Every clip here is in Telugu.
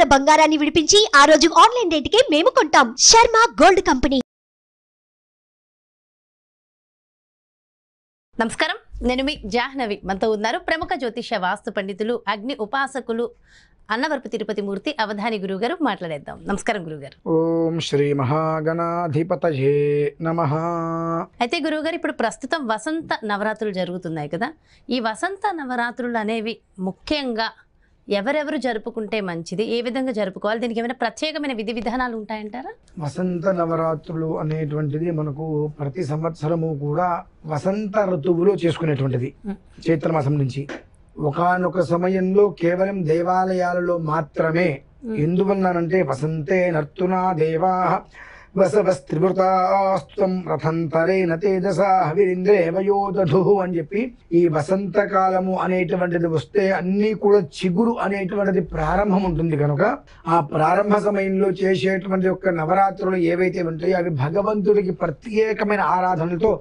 గ్రాముల బంగారాన్ని విడిపించి ఆ రోజు ఆన్లైన్ రేటుకే మేము కొంటాం. Sharma gold company. నమస్కారం, నేను మీ జాహ్నవి. మనతో ఉన్నారు ప్రముఖ జ్యోతిష వాస్తు పండితులు, అగ్ని ఉపాసకులు అన్నవరపు తిరుపతి మూర్తి అవధాని గురువు గారు. మాట్లాడేద్దాం. నమస్కారం గురుగారు. ఓం శ్రీ మహాగణాధిపతయే నమః. అయితే గురువుగారు, ఇప్పుడు ప్రస్తుతం వసంత నవరాత్రులు జరుగుతున్నాయి కదా. ఈ వసంత నవరాత్రులు అనేవి ముఖ్యంగా ఎవరెవరు జరుపుకుంటే మంచిది, ఏ విధంగా జరుపుకోవాలి, దీనికి ఏమైనా ప్రత్యేకమైన విధి విధానాలు ఉంటాయంటారా? వసంత నవరాత్రులు అనేటువంటిది మనకు ప్రతి సంవత్సరము కూడా వసంత ఋతువులో చేసుకునేటువంటిది. చైత్రమాసం నుంచి ఒకానొక సమయంలో కేవలం దేవాలయాలలో మాత్రమే. ఎందువన్నానంటే వసంతే నర్తునా దేవా వసవస్త్రివృతాస్త్వం రథంతరేణ తేజసా హవిరింద్రేవయోదధు అని చెప్పి ఈ వసంతకాలము అనేటువంటిది వస్తే అన్నీ కూడా చిగురు అనేటువంటిది ప్రారంభం ఉంటుంది కనుక ఆ ప్రారంభ సమయంలో చేసేటువంటి యొక్క నవరాత్రులు ఏవైతే ఉంటాయో అవి భగవంతుడికి ప్రత్యేకమైన ఆరాధనలతో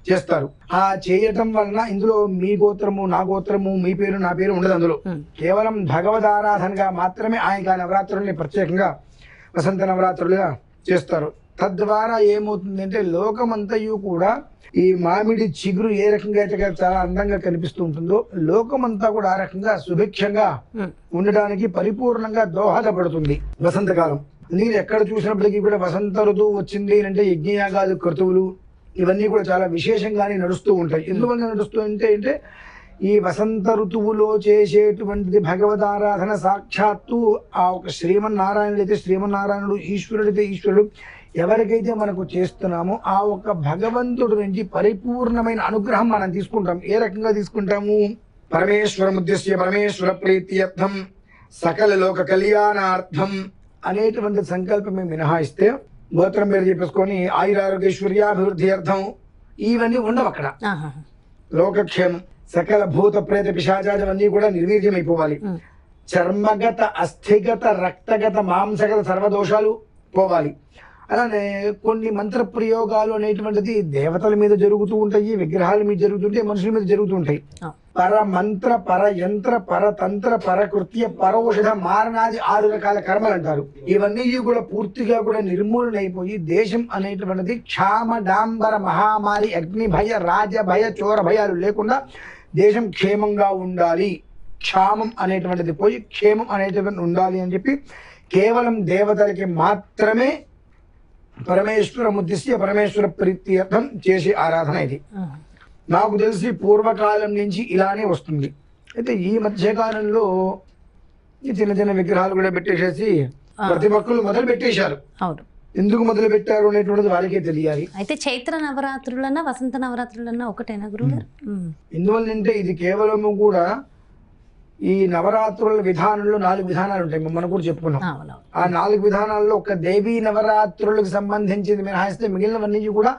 చేస్తారు. ఆ చేయటం వలన ఇందులో మీ గోత్రము నా గోత్రము మీ పేరు నా పేరు ఉండదు. అందులో కేవలం భగవద్ ఆరాధనగా మాత్రమే ఆయన నవరాత్రుల్ని ప్రత్యేకంగా వసంత నవరాత్రులుగా చేస్తారు. తద్వారా ఏమవుతుందంటే లోకమంతయు కూడా ఈ మామిడి చిగురు ఏ రకంగా అయితే చాలా అందంగా కనిపిస్తూ ఉంటుందో లోకమంతా కూడా ఆ రకంగా సుభిక్షంగా ఉండడానికి పరిపూర్ణంగా దోహదపడుతుంది వసంతకాలం. అందుకని ఎక్కడ చూసినప్పటికీ కూడా వసంత ఋతువు వచ్చింది అంటే యజ్ఞయాగాలు క్రతువులు ఇవన్నీ కూడా చాలా విశేషంగానే నడుస్తూ ఉంటాయి. ఎందువల్ల నడుస్తూ అంటే ఈ వసంత ఋతువులో చేసేటువంటిది భగవద్ ఆరాధన సాక్షాత్తు ఆ ఒక శ్రీమన్నారాయణుడు అయితే శ్రీమన్నారాయణుడు, ఈశ్వరుడైతే ఈశ్వరుడు, ఎవరికైతే మనకు చేస్తున్నామో ఆ ఒక భగవంతుడి నుంచి పరిపూర్ణమైన అనుగ్రహం మనం తీసుకుంటాం. ఏ రకంగా తీసుకుంటాము? పరమేశ్వరముద్దేశ్య పరమేశ్వర ప్రీత్యర్థం సకల లోక కళ్యాణార్థం అనేటువంటి సంకల్పమే మినహాయిస్తే గోత్రం పేరు చెప్పేసుకొని ఆయురారోగ్యశ్వర్యాభివృద్ధి అర్థం ఇవన్నీ ఉండవు అక్కడ. లోకక్షేమం, సకల భూత ప్రేత పిశాచాలన్నీ కూడా నిర్వీర్యమైపోవాలి. చర్మగత అస్థిగత రక్తగత మాంసగత సర్వదోషాలు పోవాలి. అలానే కొన్ని మంత్ర ప్రయోగాలు అనేటువంటిది దేవతల మీద జరుగుతూ ఉంటాయి, విగ్రహాల మీద జరుగుతుంటాయి, మనుషుల మీద జరుగుతూ ఉంటాయి. పర మంత్ర పర యంత్ర పరతంత్ర పరకృత్య పరౌషధ మారణాది 6 రకాల కర్మలు అంటారు. ఇవన్నీ కూడా పూర్తిగా కూడా నిర్మూలన అయిపోయి దేశం అనేటువంటిది క్షామ డాంబర మహామారి అగ్ని భయ రాజ భయ చోర భయాలు లేకుండా దేశం క్షేమంగా ఉండాలి. క్షామం అనేటువంటిది పోయి క్షేమం అనేటువంటిది ఉండాలి అని చెప్పి కేవలం దేవతలకి మాత్రమే పరమేశ్వర ముద్దిశ్య పరమేశ్వర ప్రీత్యర్థం చేసే ఆరాధన ఇది. నాకు తెలిసి పూర్వకాలం నుంచి ఇలానే వస్తుంది. అయితే ఈ మధ్యకాలంలో ఈ చిన్న చిన్న విగ్రహాలు కూడా పెట్టేసేసి ప్రతి ఒక్కరు మొదలు పెట్టేశారు. ఎందుకు మొదలు పెట్టారు అనేటువంటిది వారికే తెలియాలి. అయితే చైత్ర నవరాత్రులన్నా వసంత నవరాత్రులన్నా ఒకటేనా గురుగారు? ఎందువల్లంటే ఇది కేవలము కూడా ఈ నవరాత్రుల విధానంలో 4 విధానాలు ఉంటాయి. మనం కూడా చెప్పుకున్నాం. ఆ 4 విధానాల్లో ఒక దేవీ నవరాత్రులకు సంబంధించింది మినహాయిస్తే మిగిలినవన్నీ కూడా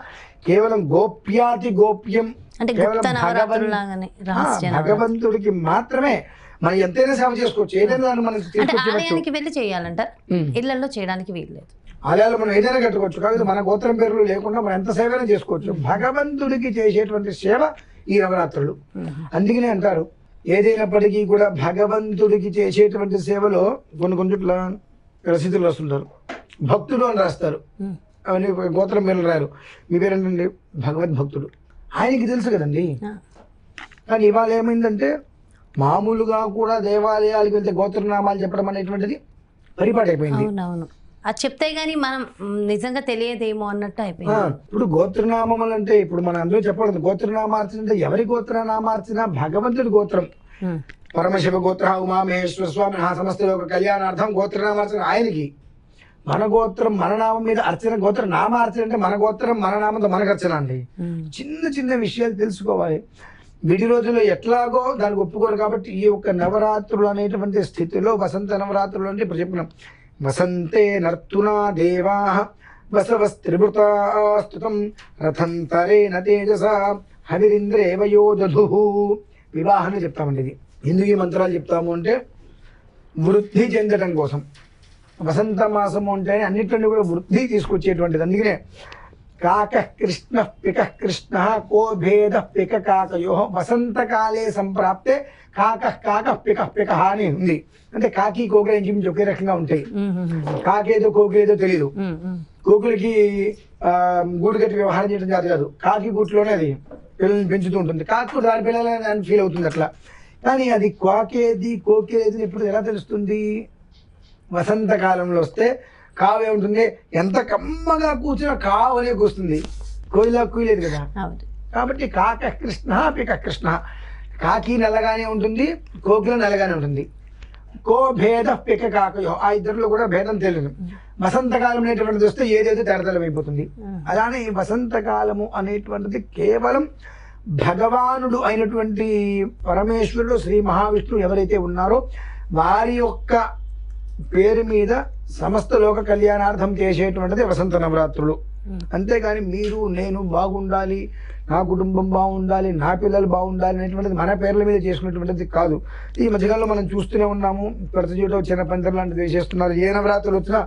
కేవలం గోప్యాతి గోప్యం, భగవంతుడికి మాత్రమే మనం ఎంతైనా సేవ చేసుకోవచ్చు. ఏదైనా ఆలయానికి వెళ్ళి చేయాలంటారు, ఇళ్లలో చేయడానికి వీల్లేదు. ఆలయాలు మనం ఏదైనా కట్టుకోవచ్చు, కాకపోతే మన గోత్రం పేర్లు లేకుండా మనం ఎంత సేవైనా చేసుకోవచ్చు. భగవంతుడికి చేసేటువంటి సేవ ఈ నవరాత్రులు. అందుకనే అంటారు ఏదైనప్పటికీ కూడా భగవంతుడికి చేసేటువంటి సేవలో కొన్ని చోట్ల రసీదులు రాస్తుంటారు, భక్తుడు అని రాస్తారు. అవన్నీ గోత్రం పేర్లు రారు. మీ పేరేంటండి? భగవద్భక్తుడు. ఆయనకి తెలుసు కదండి. కానీ ఇవాళ ఏమైందంటే మామూలుగా కూడా దేవాలయాలకు వెళ్తే గోత్రనామాలు చెప్పడం అనేటువంటిది పరిపాటైపోయింది. అది చెప్తే గానీ మనం నిజంగా తెలియదేమో అన్నట్టు అయిపోయింది. ఇప్పుడు గోత్రనామములు అంటే ఇప్పుడు మనం అందరూ చెప్పకూడదు. గోత్రనామార్చన అంటే ఎవరి గోత్రనామార్చన? భగవంతుడి గోత్రం. పరమశివ గోత్ర ఉమామహేశ్వర స్వామి సమస్త లోక కళ్యాణార్థం గోత్రనామార్చన ఆయనకి. మన గోత్రం మన నామం మీద అర్చన. గోత్ర నామార్చన అంటే మన గోత్రం మన నామంతో మనకు అర్చన అండి. చిన్న చిన్న విషయాలు తెలుసుకోవాలి. విడి రోజుల్లో ఎట్లాగో దానికి ఒప్పుకోరు. కాబట్టి ఈ యొక్క నవరాత్రులు అనేటువంటి స్థితిలో వసంత నవరాత్రులు అంటే ఇప్పుడు చెప్పినాం. వసంతే నర్తునా దేవా వసవస్త్రివృతాస్తుతం రథంతరేణ తేజసా హవిరింద్రేవయోదధు. వివాహాన్ని చెప్తామండి. ఇది ఎందుకు ఈ మంత్రాలు చెప్తాము అంటే వృద్ధి చెందడం కోసం. వసంత మాసము అంటే అన్నింటినీ కూడా వృద్ధి తీసుకొచ్చేటువంటిది. అందుకనే కాక కృష్ణ పిక కృష్ణ కో భేద పిక కాకయో వసంతకాలే సంప్రాప్తే కాక పిక పిక అని ఉంది. అంటే కాకి కోకిల ఇంచుమించు ఒకే రకంగా ఉంటాయి. కాకేదో కోకిలేదో తెలియదు. కోకిలకి గూడు కట్టి వ్యవహారం చేయడం చేత కాదు, కాకి గూట్లోనే అది పిల్లల్ని పెంచుతూ ఉంటుంది. కాకి కూడా దాని పిల్లలని ఫీల్ అవుతుంది అట్లా. కానీ అది కాకేది కోకిలేది ఇప్పుడు ఎలా తెలుస్తుంది? వసంతకాలంలో వస్తే కావే ఉంటుంది. ఎంత కమ్మగా కూర్చున్నా కావనే కూస్తుంది, కోయిలా కూయలేదు కదా. కాబట్టి కాక కృష్ణ పిక కృష్ణ, కాకి నల్లగానే ఉంటుంది, కోకిల నల్లగానే ఉంటుంది. కో భేద పిక కాకయో, ఆ ఇద్దరిలో కూడా భేదం తెలియదు. వసంతకాలం అనేటువంటిది వస్తే ఏదేదో తెరతలమైపోతుంది. అలానే ఈ వసంతకాలము అనేటువంటిది కేవలం భగవానుడు అయినటువంటి పరమేశ్వరుడు శ్రీ మహావిష్ణువు ఎవరైతే ఉన్నారో వారి యొక్క పేరు మీద సమస్త లోక కళ్యాణార్థం చేసేటువంటిది వసంత నవరాత్రులు. అంతేగాని మీరు నేను బాగుండాలి, నా కుటుంబం బాగుండాలి, నా పిల్లలు బాగుండాలి అనేటువంటిది మన పేర్ల మీద చేసుకునేటువంటిది కాదు. ఈ మధ్యకాలంలో మనం చూస్తూనే ఉన్నాము, ప్రతి చోట చిన్న పంచర్ లాంటిది వేసేస్తున్నారు. ఏ నవరాత్రులు వచ్చినా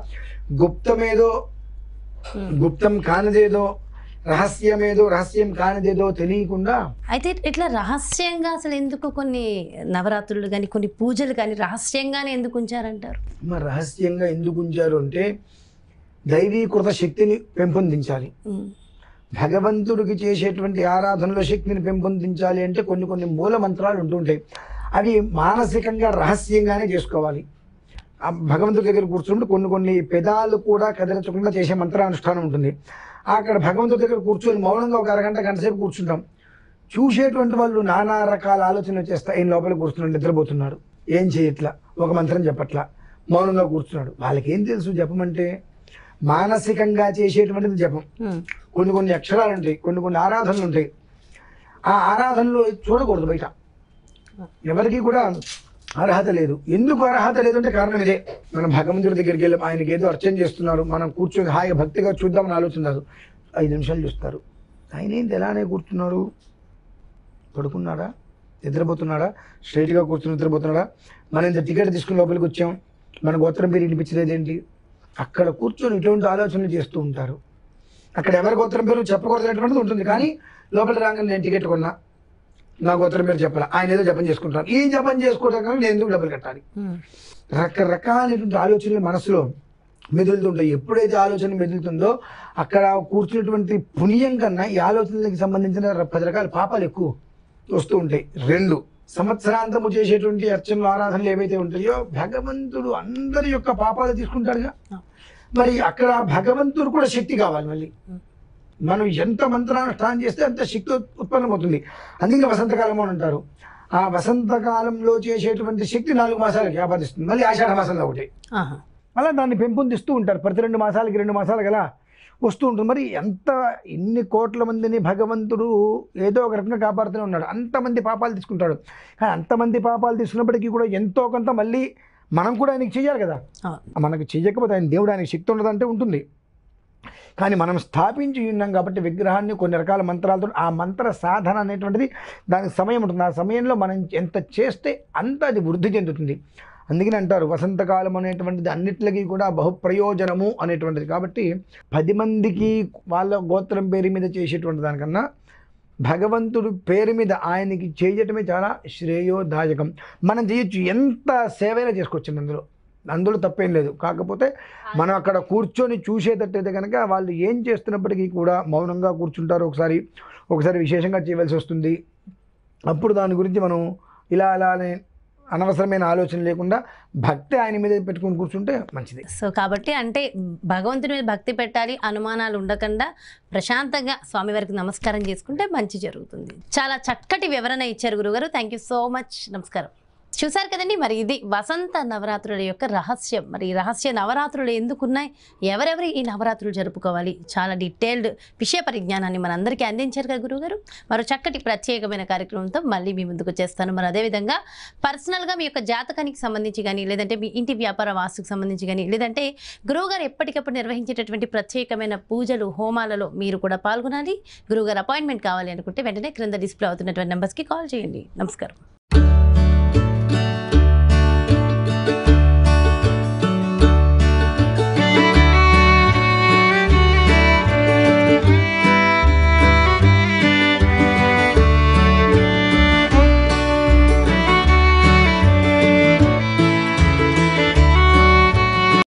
గుప్తమేదో, గుప్తం కానిదేదో, రహస్యమేదో, రహస్యం కానిదేదో తెలియకుండా. అయితే ఇట్లా రహస్యంగా అసలు ఎందుకు కొన్ని నవరాత్రులు కానీ కొన్ని పూజలు కానీ రహస్యంగానే ఎందుకు ఉంచారంటారు? మరి రహస్యంగా ఎందుకు ఉంచారు అంటే దైవీకృత శక్తిని పెంపొందించాలి. భగవంతుడికి చేసేటువంటి ఆరాధనలో శక్తిని పెంపొందించాలి అంటే కొన్ని కొన్ని మూల మంత్రాలు ఉంటుంటాయి. అవి మానసికంగా రహస్యంగానే చేసుకోవాలి. ఆ భగవంతుడి దగ్గర కూర్చుంటే కొన్ని కొన్ని పెదాలు కూడా కదిలించకుండా చేసే మంత్రానుష్ఠానం ఉంటుంది. అక్కడ భగవంతుడి దగ్గర కూర్చొని మౌనంగా ఒక అరగంట గంట సేపు కూర్చుంటాం. చూసేటువంటి వాళ్ళు నానా రకాల ఆలోచనలు చేస్తాయి. ఈయన లోపల కూర్చున్నాడు, నిద్రపోతున్నాడు, ఏం చేయట్లా, ఒక మంత్రం చెప్పట్లా, మౌనంగా కూర్చున్నాడు. వాళ్ళకి ఏం తెలుసు జపమంటే? మానసికంగా చేసేటువంటిది జపం. కొన్ని కొన్ని అక్షరాలు ఉంటాయి, కొన్ని కొన్ని ఆరాధనలు ఉంటాయి. ఆ ఆరాధనలో చూడకూడదు బయట, ఎవరికి కూడా అర్హత లేదు. ఎందుకు అర్హత లేదంటే కారణం ఇదే. మనం భగవంతుడి దగ్గరికి వెళ్ళి ఆయనకి ఏదో అర్చన చేస్తున్నారు, మనం కూర్చొని హాయిగా భక్తిగా చూద్దామని ఆలోచన 5 నిమిషాలు చూస్తారు. ఆయన ఏంటి ఎలానే కూర్చున్నాడు, పడుకున్నాడా, నిద్రపోతున్నాడా, స్ట్రైట్గా కూర్చుని నిద్రపోతున్నాడా, మనం ఇంత టికెట్ తీసుకుని లోపలికి వచ్చాం, మన గోత్రం పేరు వినిపించలేదేంటి? అక్కడ కూర్చొని ఇటువంటి ఆలోచనలు చేస్తూ ఉంటారు. అక్కడ ఎవరి గోత్రం పేరు చెప్పకూడదనేటువంటిది ఉంటుంది. కానీ లోపల రాగానే నేను టికెట్ కొన్నా, నా గోత్రం పేరు చెప్పాలి, ఆయన ఏదో జపం చేసుకుంటాను. ఈ జపం చేసుకోవడం కానీ నేను ఎందుకు డబ్బులు కట్టాలి? రకరకాలైనటువంటి ఆలోచనలు మనసులో మెదులుతుంటాయి. ఎప్పుడైతే ఆలోచన మెదులుతుందో అక్కడ కూర్చున్నటువంటి పుణ్యం కన్నా ఈ ఆలోచనలకు సంబంధించిన 10 రకాల పాపాలు ఎక్కువ వస్తూ ఉంటాయి. 2 సంవత్సరాంతము చేసేటువంటి అర్చనలు ఆరాధనలు ఏవైతే ఉంటాయో భగవంతుడు అందరి యొక్క పాపాలు తీసుకుంటాడుగా. మరి అక్కడ భగవంతుడు కూడా శక్తి కావాలి. మళ్ళీ మనం ఎంత మంత్రానుష్ఠానం చేస్తే అంత శక్తి ఉత్పన్నమవుతుంది. అందుకే వసంతకాలం అని అంటారు. ఆ వసంతకాలంలో చేసేటువంటి శక్తి 4 మాసాలకి ఆపాదిస్తుంది. మళ్ళీ ఆషాఢ మాసంలో ఒకటి అలా దాన్ని పెంపొందిస్తూ ఉంటారు. ప్రతి 2 మాసాలకి 2 మాసాలకి అలా వస్తూ ఉంటుంది. మరి ఎన్ని కోట్ల మందిని భగవంతుడు ఏదో ఒక రకంగా కాపాడుతూనే ఉన్నాడు. అంతమంది పాపాలు తీసుకుంటాడు. కానీ అంతమంది పాపాలు తీసుకున్నప్పటికీ కూడా ఎంతో కొంత మళ్ళీ మనం కూడా ఆయనకి చెయ్యాలి కదా. మనకు చెయ్యకపోతే ఆయన దేవుడు ఆయనకి శక్తి ఉండదంటే ఉంటుంది. కానీ మనం స్థాపించి ఉన్నాం కాబట్టి విగ్రహాన్ని కొన్ని రకాల మంత్రాలతో ఆ మంత్ర సాధన అనేటువంటిది దానికి సమయం ఉంటుంది. ఆ సమయంలో మనం ఎంత చేస్తే అంత అది వృద్ధి చెందుతుంది. అందుకని అంటారు వసంతకాలం అనేటువంటిది అన్నిటికీ కూడా బహుప్రయోజనము అనేటువంటిది. కాబట్టి 10 మందికి వాళ్ళ గోత్రం పేరు మీద చేసేటువంటి దానికన్నా భగవంతుడు పేరు మీద ఆయనకి చేయటమే చాలా శ్రేయోదాయకం. మనం చేయొచ్చు, ఎంత సేవైనా చేసుకోవచ్చు, అందులో తప్పేం లేదు. కాకపోతే మనం అక్కడ కూర్చొని చూసేటట్టయితే కనుక వాళ్ళు ఏం చేస్తున్నప్పటికీ కూడా మౌనంగా కూర్చుంటారు. ఒకసారి విశేషంగా చేయవలసి వస్తుంది. అప్పుడు దాని గురించి మనం ఇలా అలానే అనవసరమైన ఆలోచన లేకుండా భక్తి ఆయన మీద పెట్టుకుని కూర్చుంటే మంచిది. సో కాబట్టి అంటే భగవంతుని మీద భక్తి పెట్టాలి, అనుమానాలు ఉండకుండా ప్రశాంతంగా స్వామివారికి నమస్కారం చేసుకుంటే మంచి జరుగుతుంది. చాలా చక్కటి వివరణ ఇచ్చారు గురుగారు. Thank you so much. నమస్కారం. చూసారు కదండి, మరి ఇది వసంత నవరాత్రుల యొక్క రహస్యం. మరి ఈ రహస్య నవరాత్రులు ఎందుకున్నాయి, ఎవరెవరు ఈ నవరాత్రులు జరుపుకోవాలి, చాలా డీటెయిల్డ్ విషయ పరిజ్ఞానాన్ని మనందరికీ అందించారు కదా గురువుగారు. మరో చక్కటి ప్రత్యేకమైన కార్యక్రమంతో మళ్ళీ మీ ముందుకు చేస్తాను. మరి అదేవిధంగా పర్సనల్గా మీ యొక్క జాతకానికి సంబంధించి కానీ, లేదంటే మీ ఇంటి వ్యాపార వాస్తుకు సంబంధించి కానీ, లేదంటే గురువుగారు ఎప్పటికప్పుడు నిర్వహించేటటువంటి ప్రత్యేకమైన పూజలు హోమాలలో మీరు కూడా పాల్గొనాలి, గురువుగారు అపాయింట్మెంట్ కావాలి అనుకుంటే వెంటనే క్రింద డిస్ప్లే అవుతున్నటువంటి నెంబర్స్కి కాల్ చేయండి. నమస్కారం.